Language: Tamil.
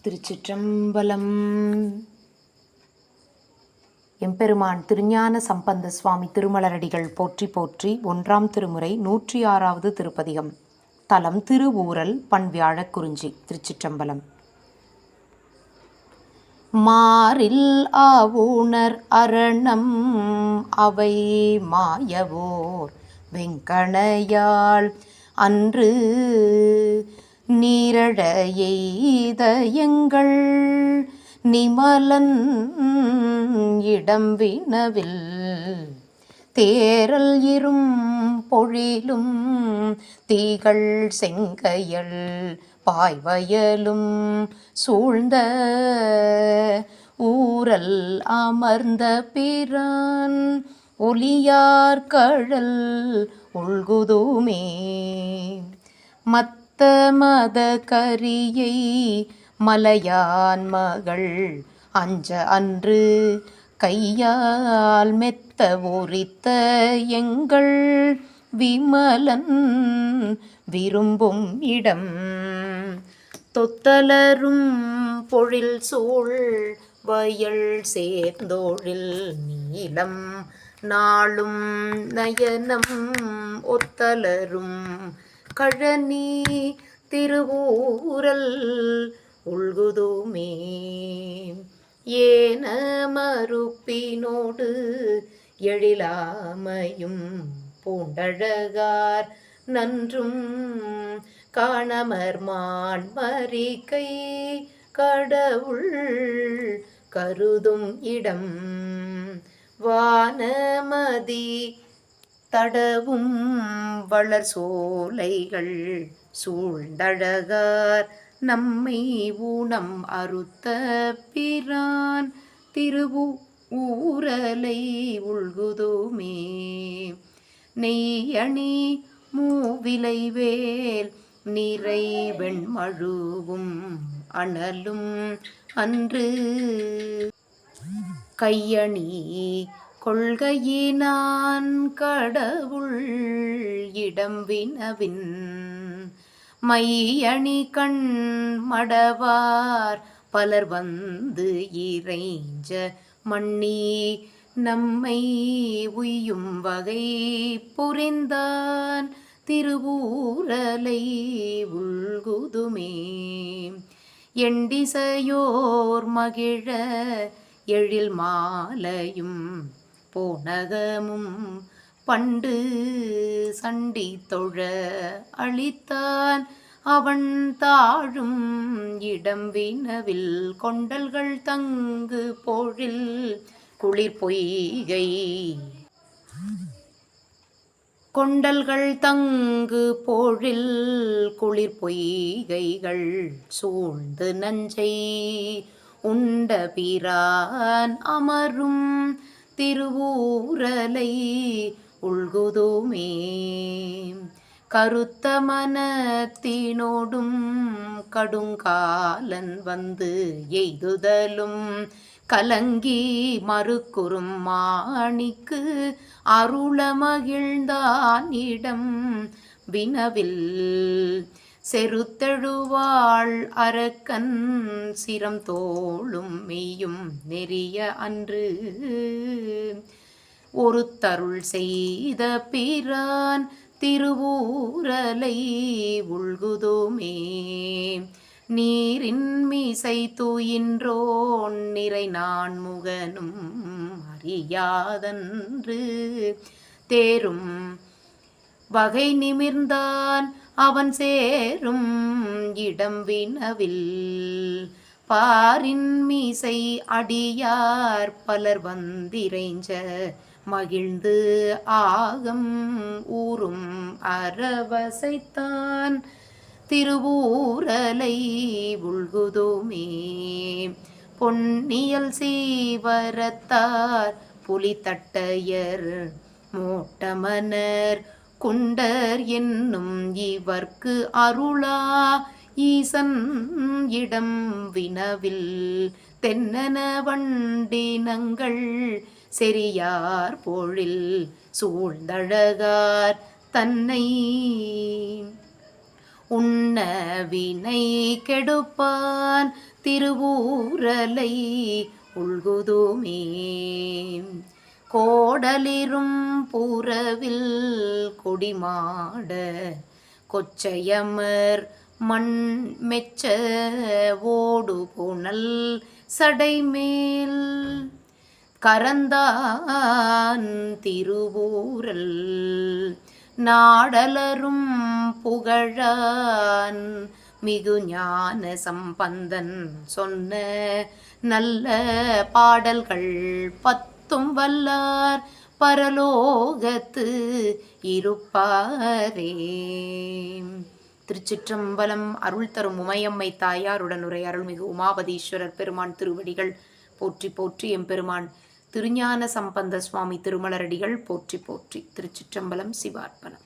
திருச்சிற்றம்பலம். எம்பெருமான் திருஞான சம்பந்த சுவாமி திருமலரடிகள் போற்றி போற்றி. 1ஆம் திருமுறை 106வது திருப்பதிகம். தலம் திருவூரல், பண் வியாழக்குறிஞ்சி. திருச்சிற்றம்பலம். மாறில் ஆவுணர் அரணம் அவை மாயவோர் வெங்கணையாள் அன்று நீரழ எய்த எங்கள் நிமலன் இடம் வினவில் தேரல் இரும் பொழிலும் தீகள் செங்கையல் பாய்வயலும் சூழ்ந்த ஊரல் அமர்ந்த பிரான் ஒளியார் கழல் உள்குதுமே மத்த மத கரியை மலையான் மகள் அஞ்ச அன்று கையால் மெத்த உரித்த எங்கள் விமலன் விரும்பும் இடம் தொத்தலரும் பொழில் சூழ் வயல் சேர்ந்தோழில் நீலம் நாளும் நயனம் ஒத்தலரும் கழனி திருவூரல் உள்குதுமே ஏன மறுப்பினோடு எழிலாமையும் பூண்டழகார் நன்றும் காணமர்மான் மறிக்கை கடவுள் கருதும் இடம் வானமதி தடவும் வளர் சோலைகள் சூழ்ந்தழகார் நம்மை ஊனம் அறுத்த பிரான் திருவூரலை உள்குதுமே நெய்யணி மூவிலை வேல் நிறை வெண்மழுவும் அனலும் அன்று கையணி கொள்கையினான் கடவுள் இடம் வினவின் மையணி கண் மடவார் பலர் வந்து இறைஞ்ச மண்ணி நம்மை உய்யும் வகை புரிந்தான் திருவூரலை உள்குதுமே எண்டிசையோர் மகிழ எழில் மாலையும் போனகமும் பண்டு சண்டி தொழ அளித்தான் அவன் தாழும் இடம் வினவில் கொண்டல்கள் தங்கு பொழில் குளிர் பொய்கை கொண்டல்கள் தங்கு பொழில் குளிர் பொய்கைகள் சூழ்ந்து நஞ்சை உண்ட பிரான் அமரும் திருவூரலை உள்குதுமே கருத்த மனத்தினோடும் கடுங்காலன் வந்து எய்துதலும் கலங்கி மறுக்குறும் மாணிக்கு அருள மகிழ்ந்தான் இடம் வினவில் செருத்தெழுவாள் அரக்கன் சிரம் தோளும் மெய்யும் நெறிய அன்று ஒரு தருள் செய்த பிரான் திருவூரலை உள்குதுமே நீரின் மீசை தூயின்றோன் நிறை நான் முகனும் அறியாதன்று தேரும் வகை நிமிர்ந்தான் அவன் சேரும் இடம் வினவில் பாரின் மீசை அடியார் பலர் வந்திரைஞ்ச மகிழ்ந்து ஆகம் ஊரும் அரவசைத்தான் திருவூரலை உள்குதுமே பொன்னியல் சீவரத்தார் புலித்தட்டையர் மோட்டமனர் குண்டர் என்னும் இவர்க்கு அருளா ஈசன் இடம் வினவில் தென்னன வண்டினங்கள் செரியார் பொழில் சூழ்ந்தழகார் தன்னை உண்ண வினை கெடுப்பான் திருவூரலை உள்குதுமே. கோடலிரும் புறவில் கொடிமாட கொச்சையமர் மண் மெச்ச ஓடு புனல் சடைமேல் கரந்தான் திருவூரல் நாடலரும் புகழான் மிகு ஞான சம்பந்தன் சொன்ன நல்ல பாடல்கள் பத்தும் வல்லார் பரலோகத்து இருப்பாரே. திருச்சிற்றம்பலம். அருள் தரும் உமையம்மை தாயாருடன் உரை அருள்மிகு உமாபதீஸ்வரர் பெருமான் திருவடிகள் போற்றி போற்றி. எம்பெருமான் திருஞான சம்பந்த சுவாமி திருமலரடிகள் போற்றி போற்றி. திருச்சிற்றம்பலம். சிவார்ப்பணம்.